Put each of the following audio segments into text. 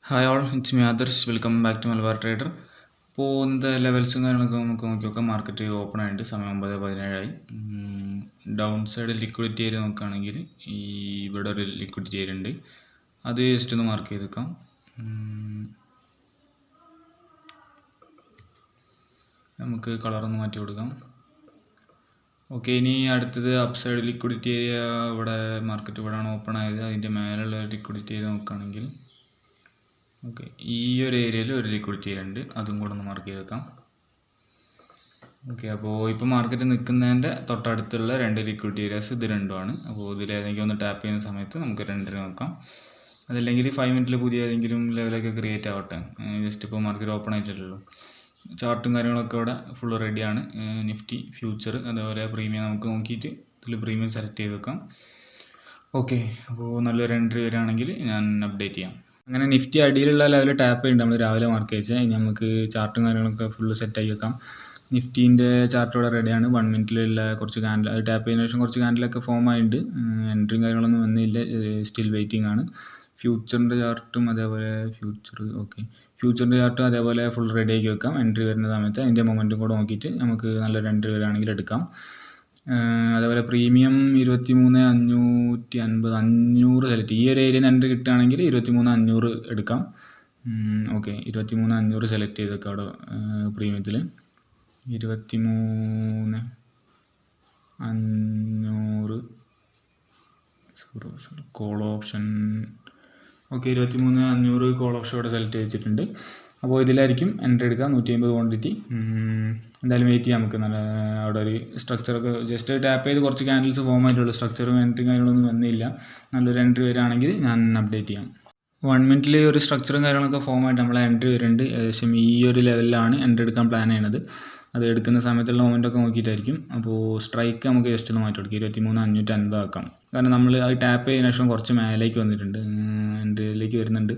Hi all, it's me Adarsh. Welcome back to Malabar trader. അപ്പോൾ ഇന്നത്തെ ലെവൽസും കാര്യങ്ങളൊക്കെ നമുക്ക് നോക്കി നോക്കാം. മാർക്കറ്റ് ഓപ്പൺ ആയിട്ട് സമയം 9:17 ഡൗൺ സൈഡ് ലിക്വിഡിറ്റി ഏരിയ നോക്കുകയാണെങ്കിൽ ഇവിടെ ഒരു ലിക്വിഡിറ്റി ഏരിയ ഉണ്ട്. അത് ജസ്റ്റ് ഒന്ന് മാർക്ക് ചെയ്ത് വെക്കാം. നമുക്ക് കളറൊന്ന് മാറ്റി കൊടുക്കാം. ഓക്കെ, ഇനി അടുത്തത് അപ്പ് സൈഡ് ലിക്വിഡിറ്റി ഏരിയ. ഇവിടെ മാർക്കറ്റ് ഇവിടെയാണ് ഓപ്പൺ ആയത്. അതിൻ്റെ മേലുള്ള ലിക്വിഡിറ്റി ഏരിയ നോക്കുകയാണെങ്കിൽ ഓക്കെ, ഈ ഒരു ഏരിയയിൽ ഒരു ലിക്വിഡിറ്റി ഏരിയ ഉണ്ട്. അതും കൂടെ ഒന്ന് മാർക്ക് ചെയ്ത് വെക്കാം. ഓക്കെ, അപ്പോൾ ഇപ്പോൾ മാർക്കറ്റ് നിൽക്കുന്നതിൻ്റെ തൊട്ടടുത്തുള്ള രണ്ട് ലിക്വിഡിറ്റി ഏരിയാസ് ഇത് രണ്ടുമാണ്. അപ്പോൾ ഇതിലേതെങ്കിലും ഒന്ന് ടാപ്പ് ചെയ്യുന്ന സമയത്ത് നമുക്ക് രണ്ടിന് നോക്കാം. അതല്ലെങ്കിൽ 5 മിനിറ്റിൽ പുതിയ ഏതെങ്കിലും ലെവലൊക്കെ ക്രിയേറ്റ് ആവട്ടെ. ജസ്റ്റ് ഇപ്പോൾ മാർക്കറ്റ് ഓപ്പൺ ആയിട്ടില്ലല്ലോ. ചാർട്ടും കാര്യങ്ങളൊക്കെ ഇവിടെ ഫുള്ള് റെഡിയാണ്. നിഫ്റ്റി, ഫ്യൂച്ചർ, അതേപോലെ പ്രീമിയം നമുക്ക് നോക്കിയിട്ട് ഇതിൽ പ്രീമിയം സെലക്ട് ചെയ്ത് വെക്കാം. ഓക്കെ, അപ്പോൾ നല്ലൊരു എൻട്രി വരികയാണെങ്കിൽ ഞാൻ അപ്ഡേറ്റ് ചെയ്യാം. അങ്ങനെ നിഫ്റ്റി അടിയിലുള്ള ലെവൽ ടാപ്പ് ചെയ്യുന്നുണ്ട്. നമ്മൾ രാവിലെ മാർക്ക് ചെയ്ത് ഇനി നമുക്ക് ചാർട്ടും കാര്യങ്ങളൊക്കെ ഫുള്ള് സെറ്റാക്കി വെക്കാം. നിഫ്റ്റീൻ്റെ ചാർട്ട് ഇവിടെ റെഡിയാണ്. 1 മിനിറ്റിലുള്ള കുറച്ച് ക്യാൻഡിൽ ടാപ്പ് ചെയ്തതിനു ശേഷം കുറച്ച് ക്യാൻഡിലൊക്കെ ഫോം ആയിട്ടുണ്ട്. എൻട്രിയും കാര്യങ്ങളൊന്നും വന്നില്ല, സ്റ്റിൽ വെയിറ്റിംഗ് ആണ്. ഫ്യൂച്ചറിൻ്റെ ചാർട്ടും അതേപോലെ ഫ്യൂച്ചറിൻ്റെ ചാർട്ടും അതേപോലെ ഫുൾ റെഡി ആക്കി വെക്കാം. എൻട്രി വരുന്ന സമയത്ത് അതിൻ്റെ മൊമെൻറ്റും കൂടെ നോക്കിയിട്ട് നമുക്ക് നല്ലൊരു എൻട്രി വരികയാണെങ്കിൽ എടുക്കാം. അതേപോലെ പ്രീമിയം 23,550 500 സെലക്ട്. ഈ ഒരു ഏരിയയിൽ നിന്ന് എൻട്രി കിട്ടുകയാണെങ്കിൽ 23,500 എടുക്കാം. ഓക്കെ, 23,500 സെലക്ട് ചെയ്ത് വെക്കാം. അവിടെ പ്രീമിയത്തിൽ 23,500 call option. Okay, 23,500 call option ഇവിടെ സെലക്ട് ചെയ്ത് വെച്ചിട്ടുണ്ട്. അപ്പോൾ ഇതിലായിരിക്കും എൻട്രി എടുക്കുക. 150 ക്വാണ്ടിറ്റി. എന്തായാലും വെയിറ്റ് ചെയ്യാം. നമുക്ക് നല്ല അവിടെ ഒരു സ്ട്രക്ചറൊക്കെ ജസ്റ്റ് ടാപ്പ് ചെയ്ത് കുറച്ച് ക്യാൻഡിൽസ് ഫോം ആയിട്ടുള്ളൂ. സ്ട്രക്ചറും എൻട്രിയും കാര്യങ്ങളൊന്നും വന്നില്ല. നല്ലൊരു എൻട്രി വരികയാണെങ്കിൽ ഞാൻ അപ്ഡേറ്റ് ചെയ്യാം. 1 മിനിറ്റിൽ ഒരു സ്ട്രക്ചറും കാര്യങ്ങളൊക്കെ ഫോം ആയിട്ട് നമ്മളെ എൻട്രി വരുന്നുണ്ട്. ഏകദേശം ഈ ഒരു ലെവലിലാണ് എൻട്രി എടുക്കാൻ പ്ലാൻ ചെയ്യുന്നത്. അത് എടുക്കുന്ന സമയത്തുള്ള മൊമെൻറ്റൊക്കെ നോക്കിയിട്ടായിരിക്കും. അപ്പോൾ സ്ട്രൈക്ക് നമുക്ക് ജസ്റ്റ് ഒന്ന് മാറ്റി കൊടുക്കുക. 23,550 ആക്കാം. കാരണം നമ്മൾ അത് ടാപ്പ് ചെയ്തതിനു ശേഷം കുറച്ച് മേലേക്ക് വന്നിട്ടുണ്ട്, എൻട്രിയിലേക്ക് വരുന്നുണ്ട്.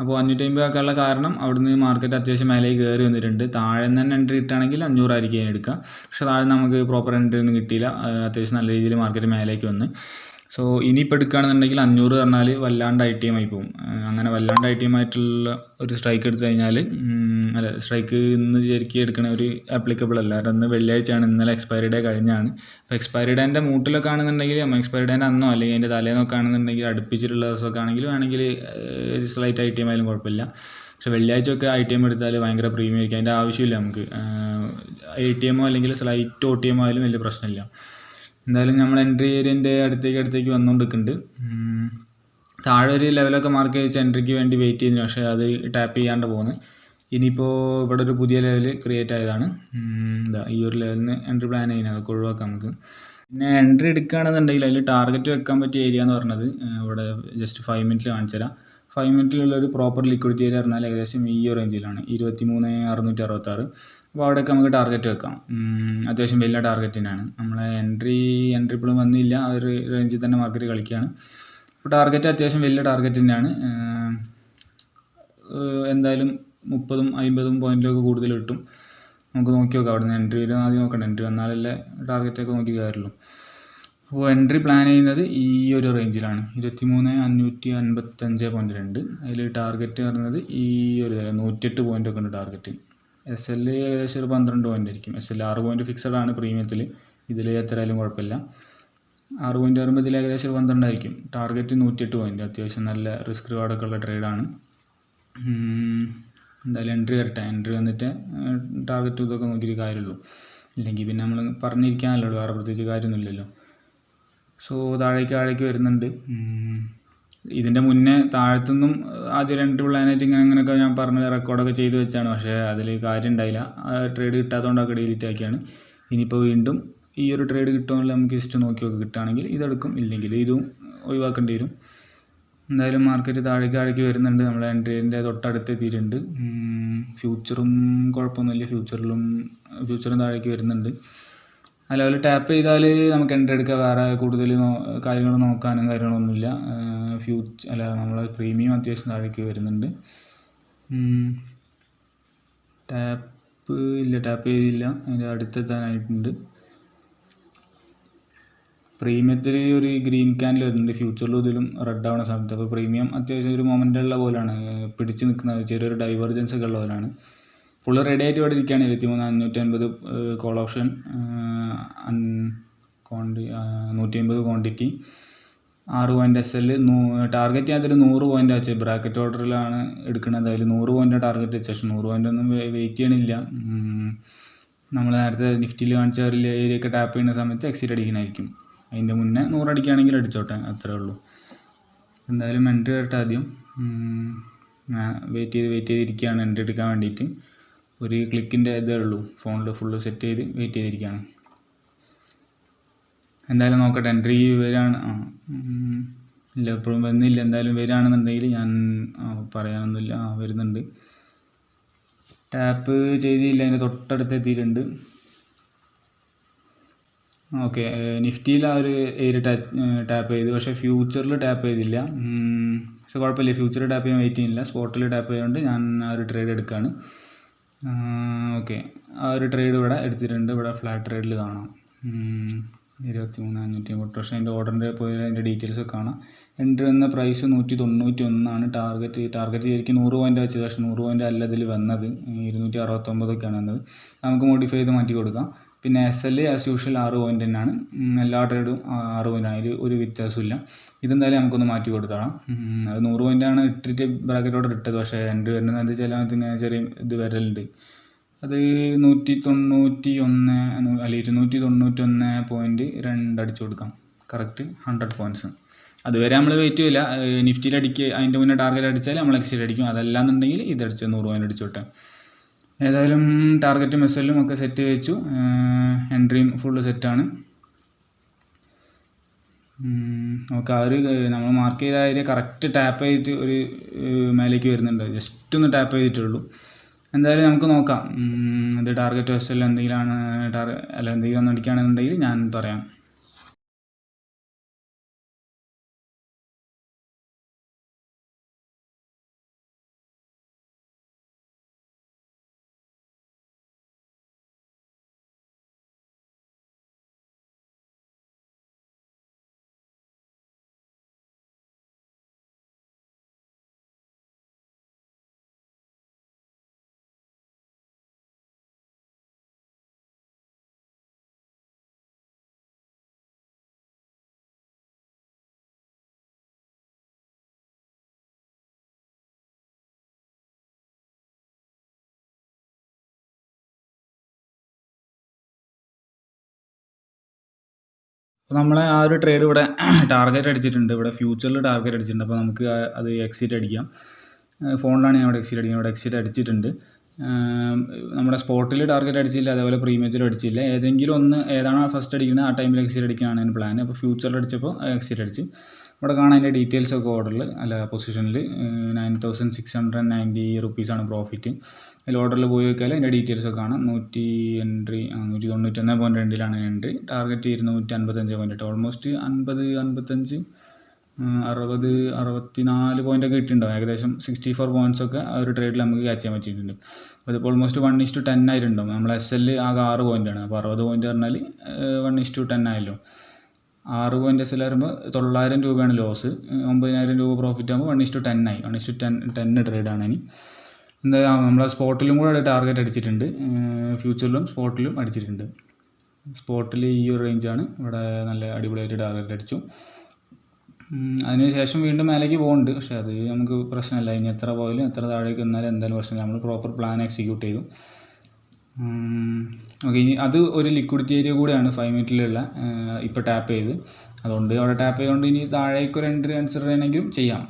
അപ്പോൾ 550 ആക്കാനുള്ള കാരണം അവിടുന്ന് മാർക്കറ്റ് അത്യാവശ്യം മേലേക്ക് കയറി വന്നിട്ടുണ്ട്. താഴെ നിന്ന് തന്നെ എൻട്രി കിട്ടുകയാണെങ്കിൽ 500 ആയിരിക്കും എടുക്കുക. പക്ഷേ താഴെ നമുക്ക് പ്രോപ്പർ എൻട്രി ഒന്നും കിട്ടിയില്ല. അത്യാവശ്യം നല്ല രീതിയിൽ മാർക്കറ്റ് മേലേക്ക് വന്ന്. സോ ഇനിയിപ്പോൾ എടുക്കുകയാണെന്നുണ്ടെങ്കിൽ 500 പറഞ്ഞാൽ വല്ലാണ്ട് ITM ആയി പോകും. അങ്ങനെ വല്ലാണ്ട് ITM ആയിട്ടുള്ള ഒരു സ്ട്രൈക്ക് എടുത്തു കഴിഞ്ഞാൽ സ്ട്രൈക്ക് ഇന്ന് ശരിക്കും എടുക്കണ ഒരു ആപ്ലിക്കബിൾ അല്ല. കാരണം ഇന്ന് വെള്ളിയാഴ്ചയാണ്, ഇന്നലെ എക്സ്പയറി ഡേ കഴിഞ്ഞാണ്. അപ്പോൾ എക്സ്പയറി ഡേൻ്റെ മൂട്ടിലൊക്കെ ആണെന്നുണ്ടെങ്കിൽ എക്സ്പയറി ഡേൻ്റെ അന്നോ അല്ലെങ്കിൽ അതിൻ്റെ തലേന്നൊക്കെ ആണെന്നുണ്ടെങ്കിൽ അടുപ്പിച്ചിട്ടുള്ള ദിവസമൊക്കെ ആണെങ്കിൽ വേണമെങ്കിൽ ഒരു സ്ലൈറ്റ് ITM ആയാലും കുഴപ്പമില്ല. പക്ഷേ വെള്ളിയാഴ്ചയൊക്കെ ITM എടുത്താൽ ഭയങ്കര പ്രീമിയം ആയിരിക്കും. അതിൻ്റെ ആവശ്യമില്ല നമുക്ക്. ATM അല്ലെങ്കിൽ സ്ലൈറ്റ് OTM ആയാലും വലിയ പ്രശ്നമില്ല. എന്തായാലും നമ്മൾ എൻട്രി ഏരിയൻ്റെ അടുത്തേക്ക് വന്നുകൊണ്ടിരിക്കുന്നുണ്ട്. താഴെ ഒരു ലെവലൊക്കെ മാർക്ക് ചെയ്ത് എൻട്രിക്ക് വേണ്ടി വെയിറ്റ് ചെയ്യുന്നു. പക്ഷേ അത് ടാപ്പ് ചെയ്യാണ്ട് പോകുന്നു. ഇനിയിപ്പോൾ ഇവിടെ ഒരു പുതിയ ലെവൽ ക്രിയേറ്റ് ആയതാണ്. ഈ ഒരു ലെവലിൽ നിന്ന് എൻട്രി പ്ലാൻ ചെയ്യുന്നത് അതൊക്കെ ഒഴിവാക്കാം നമുക്ക്. പിന്നെ എൻട്രി എടുക്കുകയാണെന്നുണ്ടെങ്കിൽ അതിൽ ടാർഗറ്റ് വെക്കാൻ പറ്റിയ ഏരിയ എന്ന് പറഞ്ഞത് ഇവിടെ ജസ്റ്റ് 5 മിനിറ്റിൽ കാണിച്ചു തരാം. 5 മിനിറ്റിലുള്ള ഒരു പ്രോപ്പർ ലിക്വിഡിറ്റി ഏരിയ പറഞ്ഞാൽ ഏകദേശം ഈ ഒരു റേഞ്ചിലാണ്, 23,666. അപ്പോൾ അവിടെയൊക്കെ നമുക്ക് ടാർഗറ്റ് വെക്കാം. അത്യാവശ്യം വലിയ ടാർഗറ്റ് തന്നെയാണ്. നമ്മളെ എൻട്രി ഇപ്പോഴും വന്നില്ല. ആ ഒരു റേഞ്ചിൽ തന്നെ മാർക്കറ്റ് കളിക്കുകയാണ്. അപ്പോൾ ടാർഗറ്റ് അത്യാവശ്യം വലിയ ടാർഗറ്റ് തന്നെയാണ്. എന്തായാലും 30-50 പോയിൻറ്റിലൊക്കെ കൂടുതൽ കിട്ടും. നമുക്ക് നോക്കി നോക്കാം. അവിടെ നിന്ന് എൻട്രി വരും ആദ്യം നോക്കണ്ട. എൻട്രി വന്നാലല്ലേ ടാർഗറ്റൊക്കെ നോക്കി കാര്യമുള്ളൂ. അപ്പോൾ എൻട്രി പ്ലാൻ ചെയ്യുന്നത് ഈ ഒരു റേഞ്ചിലാണ്, 23,555.2. അതിൽ ടാർഗറ്റ് പറയുന്നത് ഈ ഒരു 108 പോയിൻ്റൊക്കെ ഉണ്ട് ടാർഗറ്റ്. SL ഏകദേശം ഒരു 12 പോയിൻ്റ് ആയിരിക്കും. SL 6 പോയിൻ്റ് ഫിക്സഡ് ആണ് പ്രീമിയത്തിൽ. ഇതിൽ എത്രയായാലും കുഴപ്പമില്ല. 6 പോയിൻ്റ് വരുമ്പോൾ ഇതിൽ ഏകദേശം 12 ആയിരിക്കും. Target 108 point. അത്യാവശ്യം നല്ല റിസ്ക് റിവാർഡൊക്കെ ഉള്ള ട്രേഡാണ്. എന്തായാലും എൻട്രി വരട്ടെ. എൻട്രി വന്നിട്ട് ടാർഗറ്റ് ഇതൊക്കെ നോക്കിയിട്ട് കാര്യമുള്ളൂ. ഇല്ലെങ്കിൽ പിന്നെ നമ്മൾ പറഞ്ഞിരിക്കാനല്ലോ, വേറെ പ്രത്യേകിച്ച് കാര്യമൊന്നുമില്ലല്ലോ. സോ താഴേക്ക് വരുന്നുണ്ട്. ഇതിൻ്റെ മുന്നേ താഴത്തുനിന്നും ആദ്യം 2 പ്ലാനായിട്ട് അങ്ങനെയൊക്കെ ഞാൻ പറഞ്ഞ റെക്കോർഡൊക്കെ ചെയ്ത് വെച്ചാണ്. പക്ഷേ അതിൽ കാര്യം ഉണ്ടായില്ല. ട്രേഡ് കിട്ടാത്തതുകൊണ്ടൊക്കെ ഡിലീറ്റ് ആക്കിയാണ്. ഇനിയിപ്പോൾ വീണ്ടും ഈ ഒരു ട്രേഡ് കിട്ടുമെങ്കിൽ നമുക്ക് ജസ്റ്റ് നോക്കി നോക്കി, കിട്ടുകയാണെങ്കിൽ ഇതെടുക്കും, ഇല്ലെങ്കിൽ ഇതും ഒഴിവാക്കേണ്ടി വരും. എന്തായാലും മാർക്കറ്റ് താഴേക്ക് വരുന്നുണ്ട്. നമ്മളെ എൻട്രീൻ്റെ തൊട്ടടുത്ത് എത്തിയിട്ടുണ്ട്. ഫ്യൂച്ചറും കുഴപ്പമൊന്നുമില്ല. ഫ്യൂച്ചറും താഴേക്ക് വരുന്നുണ്ട്. അതുപോലെ ടാപ്പ് ചെയ്താൽ നമുക്ക് എൻട്രി എടുക്കുക. വേറെ കൂടുതൽ കാര്യങ്ങൾ നോക്കാനും കാര്യങ്ങളൊന്നുമില്ല. നമ്മളെ പ്രീമിയം അത്യാവശ്യം താഴേക്ക് വരുന്നുണ്ട്. ടാപ്പ് ചെയ്തില്ല. അതിൻ്റെ അടുത്തെത്താനായിട്ടുണ്ട്. പ്രീമിയത്തിൽ ഒരു ഗ്രീൻ ക്യാനിൽ വരുന്നുണ്ട്, ഫ്യൂച്ചറിലും ഇതിലും റെഡ് ആവുന്ന സമയത്ത്. അപ്പോൾ പ്രീമിയം അത്യാവശ്യം ഒരു മൊമെൻ്റുള്ള പോലെയാണ്, പിടിച്ച് നിൽക്കുന്ന ചെറിയൊരു ഡൈവേർജൻസ് ഒക്കെ ഉള്ള പോലെയാണ്. ഫുള്ള് റെഡി ആയിട്ട് ഇവിടെ ഇരിക്കുകയാണ്. 23,550 call option, 150 quantity, 6 point SL. Target ചെയ്യാത്തൊരു 100 പോയിൻ്റ് വെച്ച് ബ്രാക്കറ്റ് ഓർഡറിലാണ് എടുക്കുന്നത്. അതിൽ 100 പോയിൻ്റ് ടാർഗറ്റ് വെച്ച, പക്ഷേ 100 പോയിൻ്റ് ഒന്നും വെയിറ്റ് ചെയ്യണില്ല. നമ്മൾ നേരത്തെ നിഫ്റ്റിയിൽ കാണിച്ച ഒരു ഏരിയ ഒക്കെ ടാപ്പ് ചെയ്യുന്ന സമയത്ത് എക്സിറ്റ് അടിക്കണമായിരിക്കും. അതിൻ്റെ മുന്നേ 100 അടിക്കുകയാണെങ്കിൽ അടിച്ചോട്ടെ, അത്രേ ഉള്ളൂ. എന്തായാലും എൻട്രി ഇട്ട് ആദ്യം വെയിറ്റ് ചെയ്തിരിക്കുകയാണ് എൻട്രി എടുക്കാൻ വേണ്ടിയിട്ട്. ഒരു ക്ലിക്കിൻ്റെ ഇതേ ഉള്ളൂ, ഫോണിൽ ഫുള്ള് സെറ്റ് ചെയ്ത് വെയിറ്റ് ചെയ്തിരിക്കുകയാണ്. എന്തായാലും നോക്കട്ടെ, എൻട്രി വരികയാണ്. ഇല്ല ഇപ്പോഴും വന്നില്ല. എന്തായാലും വരികയാണെന്നുണ്ടെങ്കിൽ ഞാൻ പറയാനൊന്നുമില്ല, വരുന്നുണ്ട്. ടാപ്പ് ചെയ്തില്ല, അതിൻ്റെ തൊട്ടടുത്ത് എത്തിയിട്ടുണ്ട്. ഓക്കെ, നിഫ്റ്റിയിൽ ആ ഒരു ഏരിയ ടാപ്പ് ചെയ്തു, പക്ഷേ ഫ്യൂച്ചറിൽ ടാപ്പ് ചെയ്തില്ല. പക്ഷെ കുഴപ്പമില്ല, ഫ്യൂച്ചറിൽ ടാപ്പ് ചെയ്യാൻ വെയിറ്റ് ചെയ്യുന്നില്ല. സ്പോട്ടിൽ ടാപ്പ് ചെയ്തുകൊണ്ട് ഞാൻ ആ ഒരു ട്രേഡ് എടുക്കുകയാണ്. ഓക്കെ, ആ ഒരു ട്രേഡ് ഇവിടെ എടുത്തിട്ടുണ്ട്. ഇവിടെ ഫ്ലാറ്റ് ട്രേഡിൽ കാണാം 23,550. പക്ഷേ അതിൻ്റെ ഓർഡറിൻ്റെ പോയി അതിൻ്റെ ഡീറ്റെയിൽസൊക്കെ കാണാം. എൻട്രി എന്ന പ്രൈസ് 191 ടാർഗറ്റ് ശരിക്കും 100 പോയിൻ്റ് വെച്ചത്, പക്ഷേ 100 പോയിൻ്റ് അല്ല ഇതിൽ വന്നത്, 269 വന്നത്. നമുക്ക് മോഡിഫൈ ചെയ്ത് മാറ്റി കൊടുക്കാം. പിന്നെ SL ആസ് യൂഷ്വൽ 6 പോയിൻ്റ് തന്നെയാണ്, എല്ലാ ട്രേഡും 6 പോയിൻ്റ്, അതിൽ ഒരു വ്യത്യാസമില്ല. ഇതെന്തായാലും നമുക്കൊന്ന് മാറ്റി കൊടുത്തോളാം. അത് 100 പോയിൻ്റാണ് ഇട്ടിട്ട് ബ്രാക്കറ്റ് ഓർഡർ ഇട്ടത്, പക്ഷേ എൻട്രി വരുന്നത് ചില ഇങ്ങനെ ചെറിയ ഇത് വരലുണ്ട്. അത് 191 അല്ല 291.2 അടിച്ചു കൊടുക്കാം, കറക്റ്റ് 100 പോയിൻറ്റ്സ്. അതുവരെ നമ്മൾ വെയിറ്റ് ചെയ്യില്ല. നിഫ്റ്റിയിൽ അതിൻ്റെ മുന്നേ ടാർഗറ്റ് അടിച്ചാൽ നമ്മൾ എക്സിറ്റ് അടിക്കും. അതല്ലാന്നുണ്ടെങ്കിൽ ഇതടിച്ച് 100 പോയിൻ്റ് അടിച്ചോട്ടെ. ഏതായാലും ടാർഗറ്റും SL ഒക്കെ സെറ്റ് വെച്ചു, എൻട്രിയും ഫുള്ള് സെറ്റാണ്. നമുക്ക് ആ ഒരു നമ്മൾ മാർക്ക് ചെയ്ത ഏരിയ കറക്റ്റ് ടാപ്പ് ചെയ്തിട്ട് ഒരു മേലേക്ക് വരുന്നുണ്ട്, ജസ്റ്റ് ഒന്ന് ടാപ്പ് ചെയ്തിട്ടുള്ളൂ. എന്തായാലും നമുക്ക് നോക്കാം, ഇത് ടാർഗറ്റ് SL എന്തെങ്കിലും എന്തെങ്കിലും ഒന്ന് അടിക്കുകയാണെന്നുണ്ടെങ്കിൽ ഞാൻ പറയാം. അപ്പോൾ നമ്മളെ ആ ഒരു ട്രേഡ് ഇവിടെ ടാർഗറ്റ് അടിച്ചിട്ടുണ്ട്, ഇവിടെ ഫ്യൂച്ചറിൽ ടാർഗറ്റ് അടിച്ചിട്ടുണ്ട്. അപ്പോൾ നമുക്ക് അത് എക്സിറ്റ് അടിക്കാം. ഫോണിലാണ് ഞാൻ ഇവിടെ എക്സിറ്റ് അടിക്കുന്നത്, ഇവിടെ എക്സിറ്റ് അടിച്ചിട്ടുണ്ട്. നമ്മുടെ സ്പോട്ടിൽ ടാർഗറ്റ് അടിച്ചില്ല, അതേപോലെ പ്രീമിയത്തിലും അടിച്ചില്ല. ഏതെങ്കിലും ഒന്ന് ഏതാണോ ഫസ്റ്റ് അടിക്കുന്നത് ആ ടൈമിൽ എക്സിറ്റ് അടിക്കാനാണ് എൻ്റെ പ്ലാൻ. അപ്പോൾ ഫ്യൂച്ചറിൽ അടിച്ചപ്പോൾ എക്സിറ്റ് അടിച്ച്. ഇവിടെ കാണാൻ അതിൻ്റെ ഡീറ്റെയിൽസൊക്കെ ഓർഡറിൽ അല്ല പൊസിഷനിൽ 9,690 റുപ്പീസാണ് പ്രോഫിറ്റ്. അതിൽ ഓർഡറിൽ പോയി നോക്കിയാൽ അതിൻ്റെ ഡീറ്റെയിൽസൊക്കെ കാണാം. 191.2ലാണ് എൻട്രി, ടാർഗറ്റ് 255.8, ഓൾമോസ്റ്റ് 50, 55, 60, 64 പോയിൻ്റൊക്കെ കിട്ടിയിട്ടുണ്ടാവും. ഏകദേശം 64 പോയിൻറ്റ്സൊക്കെ ആ ഒരു ട്രേഡിൽ നമുക്ക് ക്യാച്ച് ചെയ്യാൻ പറ്റിയിട്ടുണ്ട്. അപ്പോൾ ഇതിപ്പോൾ ഓൾമോസ്റ്റ് 1:10 ആയിട്ടുണ്ടാവും. നമ്മൾ SL ആകെ 6 പോയിൻ്റാണ്, അപ്പോൾ 60 പോയിൻ്റ് പറഞ്ഞാൽ 1:10 ആയല്ലോ. 6 പോയിൻ്റ് SL വരുമ്പോൾ 900 രൂപയാണ് ലോസ്, 9,000 രൂപ പ്രോഫിറ്റ് ആകുമ്പോൾ 1:10 ആയി. 1:10 ട്രേഡാണ് ഇനി. എന്തായാലും നമ്മളെ സ്പോട്ടിലും കൂടെ ടാർഗറ്റ് അടിച്ചിട്ടുണ്ട്, ഫ്യൂച്ചറിലും സ്പോട്ടിലും അടിച്ചിട്ടുണ്ട്. സ്പോട്ടിൽ ഈ ഒരു റേഞ്ചാണ്, ഇവിടെ നല്ല അടിപൊളിയായിട്ട് ടാർഗറ്റ് അടിച്ചു. അതിനുശേഷം വീണ്ടും മേലേക്ക് പോകുന്നുണ്ട്, പക്ഷേ അത് നമുക്ക് പ്രശ്നമല്ല. ഇനി എത്ര പോയാലും എത്ര താഴേക്ക് വന്നാലും എന്തായാലും പ്രശ്നമില്ല, നമ്മൾ പ്രോപ്പർ പ്ലാൻ എക്സിക്യൂട്ട് ചെയ്തു. ഓക്കെ, ഇനി അത് ഒരു ലിക്വിഡിറ്റി ഏരിയ കൂടെയാണ് 5 മിനിറ്റിലുള്ള ഇപ്പോൾ ടാപ്പ് ചെയ്ത്. അതുകൊണ്ട് അവിടെ ടാപ്പ് ചെയ്തുകൊണ്ട് ഇനി താഴേക്ക് ഒരു എൻട്രി കൺസിഡർ ചെയ്യണമെങ്കിലും ചെയ്യാം.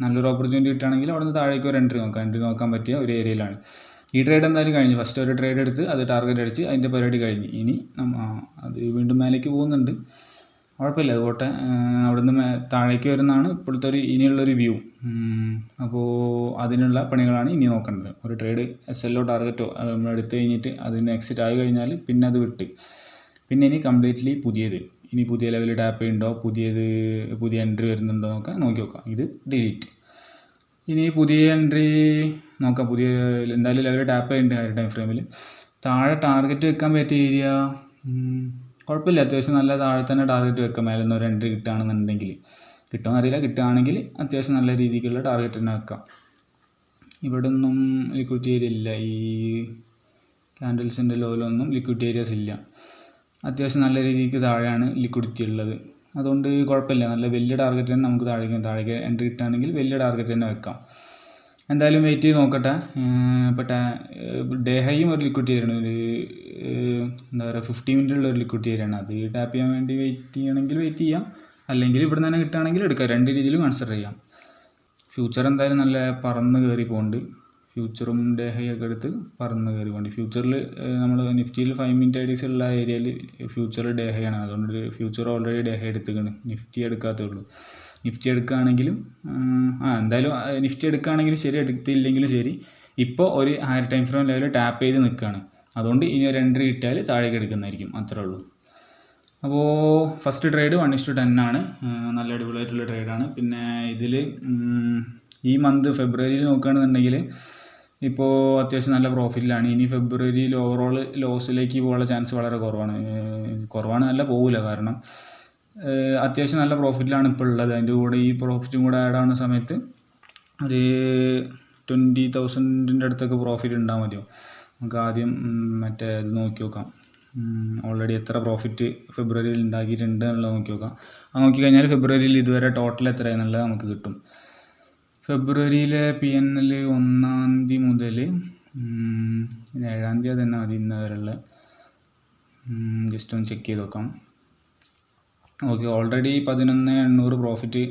നല്ലൊരു ഓപ്പർച്യൂണിറ്റി കിട്ടുകയാണെങ്കിൽ അവിടെ നിന്ന് താഴേക്ക് ഒരു എൻട്രി നോക്കാൻ പറ്റിയ ഒരു ഏരിയയിലാണ്. ഈ ട്രേഡ് എന്തായാലും കഴിഞ്ഞു. ഫസ്റ്റ് ഒരു ട്രേഡ് എടുത്ത് അത് ടാർഗറ്റ് അടിച്ച് അതിൻ്റെ പരിപാടി കഴിഞ്ഞ്. ഇനി അത് വീണ്ടും മേലേക്ക് പോകുന്നുണ്ട്, കുഴപ്പമില്ല, അതുപോട്ടെ. അവിടെ നിന്ന് താഴേക്ക് വരുന്നതാണ് ഇപ്പോഴത്തെ ഇനിയുള്ളൊരു വ്യൂ. അപ്പോൾ അതിനുള്ള പണികളാണ് ഇനി നോക്കേണ്ടത്. ഒരു ട്രേഡ് SL ടാർഗറ്റോ നമ്മൾ എടുത്തു കഴിഞ്ഞിട്ട് അതിന് എക്സിറ്റ് ആയി കഴിഞ്ഞാൽ പിന്നെ അത് വിട്ട്, പിന്നെ ഇനി കംപ്ലീറ്റ്ലി ഇനി പുതിയ ലെവൽ ടാപ്പ് ചെയ്യുന്നുണ്ടോ, പുതിയ എൻട്രി വരുന്നുണ്ടോ നോക്കി നോക്കാം. ഇത് ഡിലീറ്റ്. ഇനി പുതിയ എൻട്രി നോക്കാം. എന്തായാലും ലെവൽ ടാപ്പ് ചെയ്യുന്നുണ്ട് ആ ഒരു ടൈം ഫ്രെയിമിൽ. താഴെ ടാർഗറ്റ് വെക്കാൻ പറ്റിയ ഏരിയ കുഴപ്പമില്ല, അത്യാവശ്യം നല്ല താഴെ തന്നെ ടാർഗറ്റ് വെക്കാം. മേലെ നിന്ന് ഒരു എൻട്രി കിട്ടുകയാണെന്നുണ്ടെങ്കിൽ, കിട്ടുമെന്ന് അറിയില്ല, കിട്ടുകയാണെങ്കിൽ അത്യാവശ്യം നല്ല രീതിക്കുള്ള ടാർഗറ്റ് തന്നെ വെക്കാം. ഇവിടെ ഒന്നും ലിക്വിഡിറ്റി ഏരിയ ഇല്ല, ഈ ക്യാൻഡിൽസിൻ്റെ ലോയിലൊന്നും ലിക്വിഡിറ്റി ഏരിയാസ് ഇല്ല. അത്യാവശ്യം നല്ല രീതിക്ക് താഴെയാണ് ലിക്വിഡിറ്റി ഉള്ളത്. അതുകൊണ്ട് കുഴപ്പമില്ല, നല്ല വലിയ ടാർഗറ്റ് തന്നെ നമുക്ക് താഴേക്ക് എൻട്രി കിട്ടുകയാണെങ്കിൽ വലിയ ടാർഗറ്റ് തന്നെ വെക്കാം. എന്തായാലും വെയിറ്റ് ചെയ്ത് നോക്കട്ടെ. ഇപ്പോൾ ഡേ ഹൈയും ഒരു ലിക്വിഡിറ്റി ഏരിയയാണ്, ഒരു എന്താ പറയുക 50 മിനിറ്റുള്ള ഒരു ലിക്വിഡിറ്റി ഏരിയയാണ്. അത് ടാപ്പ് ചെയ്യാൻ വേണ്ടി വെയിറ്റ് ചെയ്യണമെങ്കിൽ വെയിറ്റ് ചെയ്യാം, അല്ലെങ്കിൽ ഇവിടെ നിന്ന് തന്നെ കിട്ടുകയാണെങ്കിൽ എടുക്കാം. രണ്ട് രീതിയിലും കൺസിഡർ ചെയ്യാം. ഫ്യൂച്ചർ എന്തായാലും നല്ല പറന്ന് കയറി പോകുന്നുണ്ട്. ഫ്യൂച്ചറും ഡേ ഹൈ ഒക്കെ എടുത്ത് പറന്ന് കയറി പോകുന്നുണ്ട്. ഫ്യൂച്ചറിൽ നമ്മൾ നിഫ്റ്റിയിൽ 5 മിനിറ്റ് ഐഡീസ് ഉള്ള ഏരിയയിൽ ഫ്യൂച്ചർ ഡേ ഹൈ ആണ്. അതുകൊണ്ട് ഫ്യൂച്ചർ ഓൾറെഡി ഡേ ഹൈ എടുത്തേക്കാണ്, നിഫ്റ്റി എടുക്കാത്തേ ഉള്ളൂ. നിഫ്റ്റി എടുക്കുകയാണെങ്കിലും എന്തായാലും നിഫ്റ്റി എടുക്കുകയാണെങ്കിലും ശരി, എടുത്തില്ലെങ്കിലും ശരി, ഇപ്പോൾ ഒരു higher time frame level tap ചെയ്ത് നിൽക്കുകയാണ്. അതുകൊണ്ട് ഇനി ഒരു എൻട്രി കിട്ടിയാൽ താഴേക്ക് എടുക്കുന്നതായിരിക്കും, അത്രേ ഉള്ളൂ. അപ്പോൾ ഫസ്റ്റ് ട്രേഡ് 1:10 ആണ്, നല്ല അടിപൊളിയായിട്ടുള്ള ട്രേഡാണ്. പിന്നെ ഇതിൽ ഈ മന്ത് ഫെബ്രുവരിയിൽ നോക്കുകയാണെന്നുണ്ടെങ്കിൽ ഇപ്പോൾ അത്യാവശ്യം നല്ല പ്രോഫിറ്റിലാണ്. ഇനി ഫെബ്രുവരിയിൽ ഓവറോൾ ലോസിലേക്ക് പോകാനുള്ള ചാൻസ് വളരെ കുറവാണ് നല്ല പോകില്ല. കാരണം അത്യാവശ്യം നല്ല പ്രോഫിറ്റിലാണ് ഇപ്പോൾ ഉള്ളത്. അതിൻ്റെ കൂടെ ഈ പ്രോഫിറ്റും കൂടെ ആഡ് ആവുന്ന സമയത്ത് ഒരു 20,000 അടുത്തൊക്കെ പ്രോഫിറ്റ് ഉണ്ടാകാൻ മതിയോ. നമുക്ക് ആദ്യം മറ്റേ ഇത് നോക്കി നോക്കാം, ഓൾറെഡി എത്ര പ്രോഫിറ്റ് ഫെബ്രുവരിയിൽ ഉണ്ടാക്കിയിട്ടുണ്ട് എന്നുള്ളത് നോക്കി നോക്കാം. അത് നോക്കിക്കഴിഞ്ഞാൽ ഫെബ്രുവരിയിൽ ഇതുവരെ ടോട്ടൽ എത്രയാണെന്നുള്ളത് നമുക്ക് കിട്ടും. ഫെബ്രുവരിയിലെ PNL 1-ാം തീയതി മുതൽ 7-ാം തീയതി തന്നെ മതി ഇന്ന് വരെയുള്ള. ജസ്റ്റ് ഒന്ന് ചെക്ക് ചെയ്ത് നോക്കാം. ഓക്കെ, ഓൾറെഡി 11,800 പ്രോഫിറ്റ്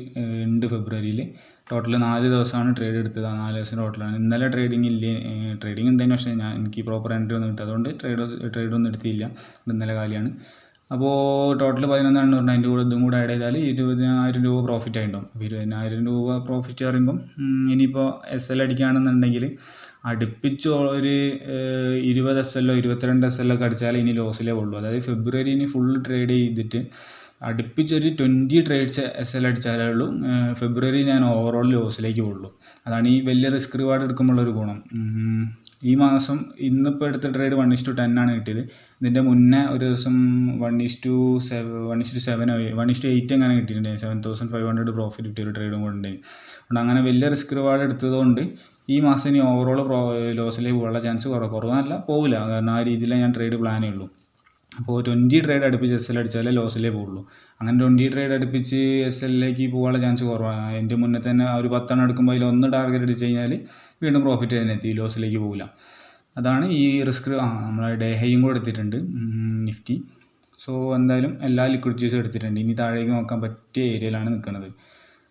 ഉണ്ട് ഫെബ്രുവരിയിൽ. ടോട്ടൽ 4 ദിവസമാണ് ട്രേഡ് എടുത്തത്, 4 ദിവസം ടോട്ടലാണ്. ഇന്നലെ ട്രേഡിംഗ് ഉണ്ടതിന്, പക്ഷേ എനിക്ക് പ്രോപ്പർ എൻട്രി ഒന്നും കിട്ടും, അതുകൊണ്ട് ട്രേഡൊന്നും എടുത്തില്ല, ഇന്നലെ കാലിയാണ്. അപ്പോൾ ടോട്ടൽ 11,800, അതിൻ്റെ കൂടെ ഇതും കൂടെ ആഡ് ചെയ്താൽ 20,000 രൂപ പ്രോഫിറ്റ് ആയിട്ടുണ്ടാവും. അപ്പോൾ 20,000 രൂപ പ്രോഫിറ്റ് പറയുമ്പം ഇനിയിപ്പോൾ SL അടിക്കുകയാണെന്നുണ്ടെങ്കിൽ അടുപ്പിച്ച് ഒരു 20 SL 22 SL ഒക്കെ അടിച്ചാൽ ഇനി ലോസിലേ ഉള്ളൂ. അതായത് ഫെബ്രുവരി ഇനി ഫുൾ ട്രേഡ് ചെയ്തിട്ട് അടുപ്പിച്ചൊരു 20 ട്രേഡ്സ് SL അടിച്ചാലേ ഉള്ളൂ ഫെബ്രുവരി ഞാൻ ഓവറോൾ ലോസിലേക്ക് പോകുള്ളൂ. അതാണ് ഈ വലിയ റിസ്ക് റിവാർഡ് എടുക്കുമ്പോഴുള്ളൊരു ഗുണം. ഈ മാസം ഇന്നിപ്പോൾ എടുത്ത ട്രേഡ് 1:10 ആണ് കിട്ടിയത്. ഇതിൻ്റെ മുന്നേ ഒരു ദിവസം 1:8 അങ്ങനെ കിട്ടിയിട്ടുണ്ട്. 7,500 പ്രോഫിറ്റ് കിട്ടിയ ഒരു ട്രേഡും കൂടെ ഉണ്ട്. അതുകൊണ്ട് അങ്ങനെ വലിയ റിസ്ക് റിവാർഡ് എടുത്തതുകൊണ്ട് ഈ മാസം ഇനി ഓവറോൾ ലോസിലേക്ക് പോകാനുള്ള ചാൻസ് കുറവല്ല, പോകില്ല. കാരണം ആ രീതിയിലേ ഞാൻ ട്രേഡ് പ്ലാൻ ചെയ്യുള്ളൂ. അപ്പോൾ 20 ട്രേഡ് അടുപ്പിച്ച് SL അടിച്ചാലേ ലോസിലേ പോകുള്ളൂ. അങ്ങനെ 20 ട്രേഡ് അടുപ്പിച്ച് SLലേക്ക് പോകാനുള്ള ചാൻസ് കുറവാണ്. അതിൻ്റെ മുന്നേ തന്നെ ഒരു 10 എടുക്കുമ്പോൾ അതിൽ 1 ടാർഗറ്റ് അടിച്ച് കഴിഞ്ഞാൽ വീണ്ടും പ്രോഫിറ്റ് തന്നെ എത്തി, ലോസിലേക്ക് പോകില്ല. അതാണ് ഈ റിസ്ക്. നമ്മൾ ഡേ ഹൈയും കൂടെ എടുത്തിട്ടുണ്ട് നിഫ്റ്റി. സോ എന്തായാലും എല്ലാ ലിക്വിഡിറ്റീസും എടുത്തിട്ടുണ്ട്. ഇനി താഴേക്ക് നോക്കാൻ പറ്റിയ ഏരിയയിലാണ് നിൽക്കുന്നത്.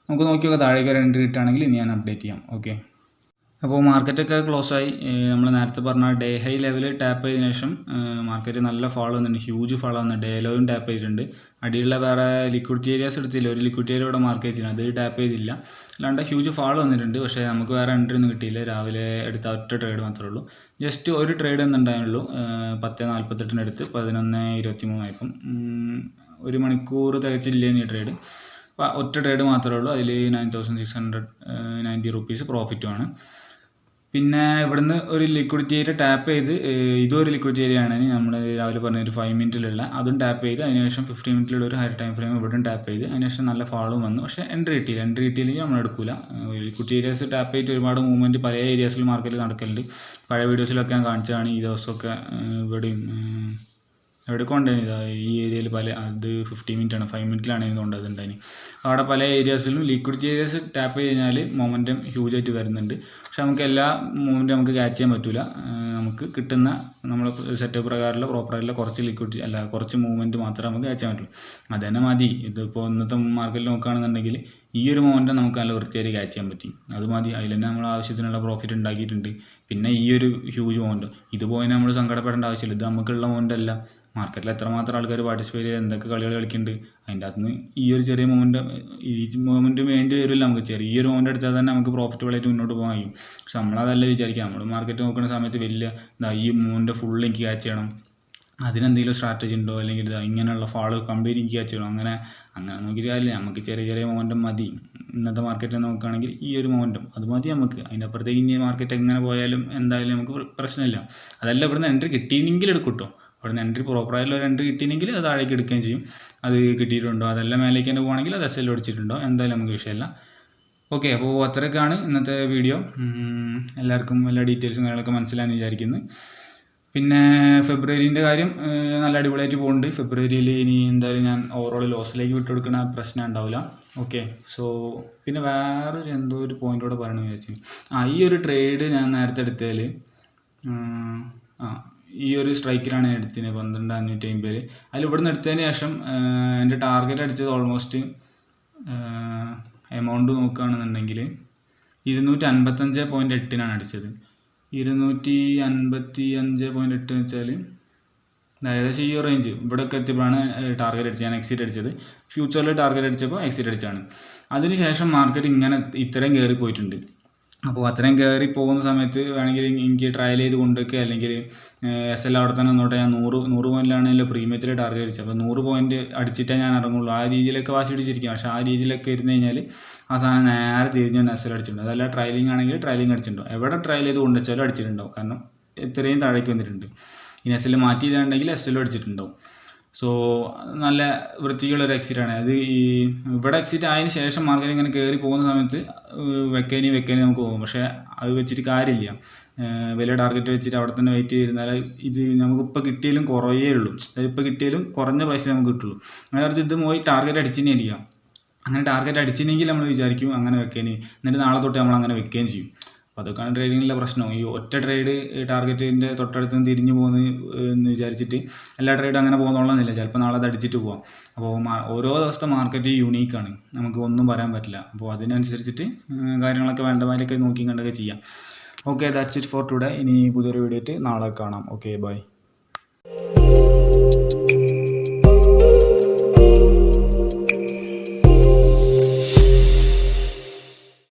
നമുക്ക് നോക്കി നോക്കാം, താഴേക്ക് ഒരു എൻട്രി കിട്ടുകയാണെങ്കിൽ ഇനി ഞാൻ അപ്ഡേറ്റ് ചെയ്യാം. ഓക്കെ, അപ്പോൾ മാർക്കറ്റൊക്കെ ക്ലോസ് ആയി. നമ്മൾ നേരത്തെ പറഞ്ഞ ഡേ ഹൈ ലെവൽ ടാപ്പ് ചെയ്തതിനു ശേഷം മാർക്കറ്റ് നല്ല ഫാൾ വന്നിട്ടുണ്ട്, ഹ്യൂജ് ഫാൾ വന്നു. ഡേ ലോയും ടാപ്പ് ചെയ്തിട്ടുണ്ട്. അടിയുള്ള വേറെ ലിക്വിഡിറ്റി ഏരിയാസ് എടുത്തില്ല, ഒരു ലിക്വിഡിറ്റി ഏരിയ ഇവിടെ മാർക്ക് ചെയ്തിട്ടുണ്ട്, അത് ടാപ്പ് ചെയ്തില്ല. അല്ലാണ്ട് ഹ്യൂജ് ഫാൾ വന്നിട്ടുണ്ട്. പക്ഷേ നമുക്ക് വേറെ എൻട്രി ഒന്നും കിട്ടിയില്ല. രാവിലെ എടുത്ത ഒറ്റ ട്രേഡ് മാത്രമേ ഉള്ളൂ. ജസ്റ്റ് ഒരു ട്രേഡ് എന്നുണ്ടായുള്ളൂ. 10:48 എടുത്ത് 11:23 ആയപ്പം 1 മണിക്കൂർ തികച്ചില്ല ഈ ട്രേഡ്. അപ്പോൾ ഒറ്റ ട്രേഡ് മാത്രമേ ഉള്ളൂ. അതിൽ 9,690 റുപ്പീസ് പ്രോഫിറ്റുമാണ്. പിന്നെ ഇവിടുന്ന് ഒരു ലിക്വിഡിറ്റി ഏരിയ ടാപ്പ് ചെയ്ത്, ഇതൊരു ലിക്വിഡിറ്റി ഏരിയ ആണ് നമ്മൾ രാവിലെ പറഞ്ഞ ഒരു 5 മിനിറ്റിലുള്ള, അതും ടാപ്പ് ചെയ്ത് അതിനുശേഷം 15 മിനിറ്റിലുള്ള ഒരു ഹയർ ടൈം ഫ്രെയിം ഇവിടെയും ടാപ്പ് ചെയ്ത് അതിനുശേഷം നല്ല ഫാളും വന്നു. പക്ഷേ എൻട്രി കിട്ടിയില്ലെങ്കിൽ നമ്മൾ എടുക്കില്ല. ലിക്വിഡിറ്റി ഏരിയാസ് ടാപ്പ് ചെയ്തിട്ട് ഒരുപാട് മൂവ്മെൻറ്റ് പല ഏരിയാസിൽ മാർക്കറ്റിൽ നടക്കലുണ്ട്. പഴയ വീഡിയോസിലൊക്കെ ഞാൻ കാണിച്ചതാണ്. ഈ ദിവസമൊക്കെ ഇവിടെയും എവിടെ കൊണ്ടുപോയി ഈ ഏരിയയിൽ അത് 15 മിനിറ്റാണ്, 5 മിനിറ്റിലാണ് ഇതുകൊണ്ട് അതുണ്ടായിന്. അവിടെ പല ഏരിയാസിലും ലിക്വിഡിറ്റി ഏരിയാസ് ടാപ്പ് ചെയ്ത് കഴിഞ്ഞാൽ മൊമെൻറ്റം ഹ്യൂജായിട്ട് വരുന്നുണ്ട്. പക്ഷെ നമുക്ക് എല്ലാ മൂവ്മെൻറ്റും നമുക്ക് ക്യാച്ച് ചെയ്യാൻ പറ്റില്ല. നമുക്ക് കിട്ടുന്ന നമ്മൾ സെറ്റപ്പ് പ്രകാരമുള്ള പ്രോപ്പറായിട്ടുള്ള കുറച്ച് മൂവ്മെൻറ്റ് മാത്രമേ നമുക്ക് ക്യാച്ച് ചെയ്യാൻ പറ്റുള്ളൂ. അത് തന്നെ മതി. ഇതിപ്പോൾ ഇന്നത്തെ മാർക്കറ്റിൽ നോക്കുകയാണെന്നുണ്ടെങ്കിൽ ഈ ഒരു മൊമെൻറ്റം നമുക്ക് നല്ല വൃത്തിയായിട്ട് ക്യാച്ച് ചെയ്യാൻ പറ്റി, അത് മതി. അതിൽ തന്നെ നമ്മൾ ആവശ്യത്തിനുള്ള പ്രോഫിറ്റ് ഉണ്ടാക്കിയിട്ടുണ്ട്. പിന്നെ ഈ ഒരു ഹ്യൂജ് മൊമെൻറ്റ് ഇത് പോയി നമ്മൾ സങ്കടപ്പെടേണ്ട ആവശ്യമില്ല. ഇത് നമുക്കുള്ള മൊമെൻറ്റ് അല്ല. മാർക്കറ്റിൽ എത്രമാത്രം ആൾക്കാർ പാർട്ടിസിപ്പേറ്റ് ചെയ്ത് എന്തൊക്കെ കളികൾ കളിക്കുന്നുണ്ട്. അതിൻ്റെ അകത്ത് നിന്ന് ഈ ഒരു ചെറിയ മൊമെൻറ്റ് വേണ്ടി വരില്ല. നമുക്ക് ചെറിയൊരു മൊമെൻറ്റ് എടുത്താൽ തന്നെ നമുക്ക് പ്രോഫിറ്റബിളായിട്ട് മുന്നോട്ട് പോകാൻ കഴിയും. പക്ഷെ നമ്മളതല്ല വിചാരിക്കുക. നമ്മൾ മാർക്കറ്റ് നോക്കുന്ന സമയത്ത് വലിയ ഈ മൊമെൻറ്റ് ഫുൾ എനിക്ക് ക്യാച്ച് ചെയ്യണം, അതിനെന്തെങ്കിലും സ്ട്രാറ്റജി ഉണ്ടോ, അല്ലെങ്കിൽ ഇങ്ങനെയുള്ള ഫാള് കംപ്ലീറ്റ് എനിക്ക് ക്യാച്ച് ചെയ്യണം, അങ്ങനെ നോക്കിയിട്ട് കാര്യമില്ല. നമുക്ക് ചെറിയ മൊമെൻറ്റം മതി. ഇന്നത്തെ മാർക്കറ്റ് നോക്കുകയാണെങ്കിൽ ഈ ഒരു മൊമെൻറ്റം അത് മതി നമുക്ക്. അതിൻ്റെ അപ്പുറത്തേക്ക് ഇനി മാർക്കറ്റ് എങ്ങനെ പോയാലും എന്തായാലും നമുക്ക് പ്രശ്നമില്ല. അതല്ല ഇവിടുന്ന് എൻട്രി കിട്ടിയെങ്കിൽ എടുക്കും കേട്ടോ, അവിടെ നിന്ന് എൻട്രി പ്രോപ്പറായിട്ടുള്ള ഒരു എൻട്രി കിട്ടിയെങ്കിൽ അത് താഴേക്ക് എടുക്കുകയും ചെയ്യും. അത് കിട്ടിയിട്ടുണ്ടോ അതെല്ലാം മേലേക്ക് തന്നെ പോകുകയാണെങ്കിൽ അത് SL അടിച്ചിട്ടുണ്ടോ എന്തായാലും നമുക്ക് വിഷയമല്ല. ഓക്കെ, അപ്പോൾ അത്രയൊക്കെയാണ് ഇന്നത്തെ വീഡിയോ. എല്ലാവർക്കും എല്ലാ ഡീറ്റെയിൽസും കാര്യങ്ങളൊക്കെ മനസ്സിലായെന്ന് വിചാരിക്കുന്നു. പിന്നെ ഫെബ്രുവരീൻ്റെ കാര്യം നല്ല അടിപൊളിയായിട്ട് പോകുന്നുണ്ട്. ഫെബ്രുവരിയിൽ ഇനി എന്തായാലും ഞാൻ ഓവറോൾ ലോസിലേക്ക് വിട്ടുകൊടുക്കുന്ന പ്രശ്നം ഉണ്ടാവില്ല. ഓക്കെ, സോ പിന്നെ വേറൊരു എന്തോ ഒരു പോയിൻ്റ് കൂടെ പറയണമെന്ന് വിചാരിച്ചു. ഈ ഒരു ട്രേഡ് ഞാൻ നേരത്തെ എടുത്തതിൽ ഈ ഒരു സ്ട്രൈക്കിലാണ് ഞാൻ എടുത്തത് 12,550. അതിൽ ഇവിടെ നിന്ന് എടുത്തതിന് ശേഷം എൻ്റെ ടാർഗറ്റ് അടിച്ചത് ഓൾമോസ്റ്റ് എമൗണ്ട് നോക്കുകയാണെന്നുണ്ടെങ്കിൽ 255.8 അടിച്ചത്. 255.8 വെച്ചാൽ ഏകദേശം ഈ റേഞ്ച് ഇവിടെയൊക്കെ എത്തിയപ്പോഴാണ് ടാർഗറ്റ് അടിച്ചത്. ഞാൻ എക്സിറ്റ് അടിച്ചത് ഫ്യൂച്ചറിൽ ടാർഗറ്റ് അടിച്ചപ്പോൾ എക്സിറ്റ് അടിച്ചാണ്. അതിനുശേഷം മാർക്കറ്റ് ഇങ്ങനെ ഇത്രയും കയറി പോയിട്ടുണ്ട്. അപ്പോൾ അത്രയും കയറി പോകുന്ന സമയത്ത് വേണമെങ്കിൽ എനിക്ക് ട്രയൽ ചെയ്ത് കൊണ്ടുവയ്ക്കുക, അല്ലെങ്കിൽ SL അവിടെ തന്നെ നിന്നോട്ടെ. ഞാൻ 100 പോയിന്റിലാണല്ലോ പ്രീമിയത്തിൽ ടാർഗറ്റ് അടിച്ചത്. അപ്പോൾ 100 പോയിന്റ് അടിച്ചിട്ടേ ഞാൻ ഇറങ്ങുള്ളൂ. ആ രീതിയിലൊക്കെ വാശി പിടിച്ചിരിക്കും. പക്ഷേ ആ രീതിയിലൊക്കെ ഇരുന്ന് കഴിഞ്ഞാൽ ആ സാധനം നേരെ തിരിഞ്ഞ് SL അടിച്ചിട്ടുണ്ട്. അതല്ല ട്രയലിംഗ് ആണെങ്കിൽ ട്രയലിംഗ് അടിച്ചിട്ടുണ്ടോ, എവിടെ ട്രയൽ ചെയ്ത് കൊണ്ടുവച്ചാലും അടിച്ചിട്ടുണ്ടാവും. കാരണം ഇത്രയും താഴേക്ക് വന്നിട്ടുണ്ട്. ഇനി SL മാറ്റിയില്ലാണ്ടെങ്കിൽ SL അടിച്ചിട്ടുണ്ടാവും. സോ നല്ല വൃത്തിയുള്ളൊരു എക്സിറ്റാണ് അത്. ഇവിടെ എക്സിറ്റ് ആയതിനു ശേഷം മാർക്കറ്റ് ഇങ്ങനെ കയറി പോകുന്ന സമയത്ത് വെക്കാനി നമുക്ക് പോകും. പക്ഷേ അത് വെച്ചിട്ട് കാര്യമില്ല. വലിയ ടാർഗറ്റ് വെച്ചിട്ട് അവിടെ തന്നെ വെയിറ്റ് ചെയ്തിരുന്നാൽ ഇത് നമുക്കിപ്പോൾ കിട്ടിയാലും കുറയേ ഉള്ളൂ. ഇപ്പോൾ കിട്ടിയാലും കുറഞ്ഞ പൈസ നമുക്ക് കിട്ടുള്ളൂ. അങ്ങനെ ഇത് പോയി ടാർഗറ്റ് അടിച്ചിനെ ഇരിക്കാം. അങ്ങനെ ടാർഗറ്റ് അടിച്ചില്ലെങ്കിൽ നമ്മൾ വിചാരിക്കും അങ്ങനെ വെക്കാനി, എന്നിട്ട് നാളെ തൊട്ട് നമ്മൾ അങ്ങനെ വെക്കുകയും ചെയ്യും. അപ്പോൾ അതൊക്കെയാണ് ട്രേഡിങ്ങിലെ പ്രശ്നം. ഈ ഒറ്റ ട്രേഡ് ടാർഗറ്റിൻ്റെ തൊട്ടടുത്ത് നിന്ന് തിരിഞ്ഞു പോകുന്നു എന്ന് വിചാരിച്ചിട്ട് എല്ലാ ട്രേഡും അങ്ങനെ പോകുന്നോളന്നില്ല. ചിലപ്പോൾ നാളെ അത് അടിച്ചിട്ട് പോകാം. അപ്പോൾ ഓരോ ദിവസത്തെ മാർക്കറ്റ് യൂണീക്കാണ്, നമുക്ക് ഒന്നും പറയാൻ പറ്റില്ല. അപ്പോൾ അതിനനുസരിച്ചിട്ട് കാര്യങ്ങളൊക്കെ വേണ്ടമാരൊക്കെ നോക്കി കണ്ടൊക്കെ ചെയ്യാം. Okay, that's it for today. ഇനി പുതിയൊരു വീഡിയോ ആയിട്ട് നാളെ കാണാം. Okay, by.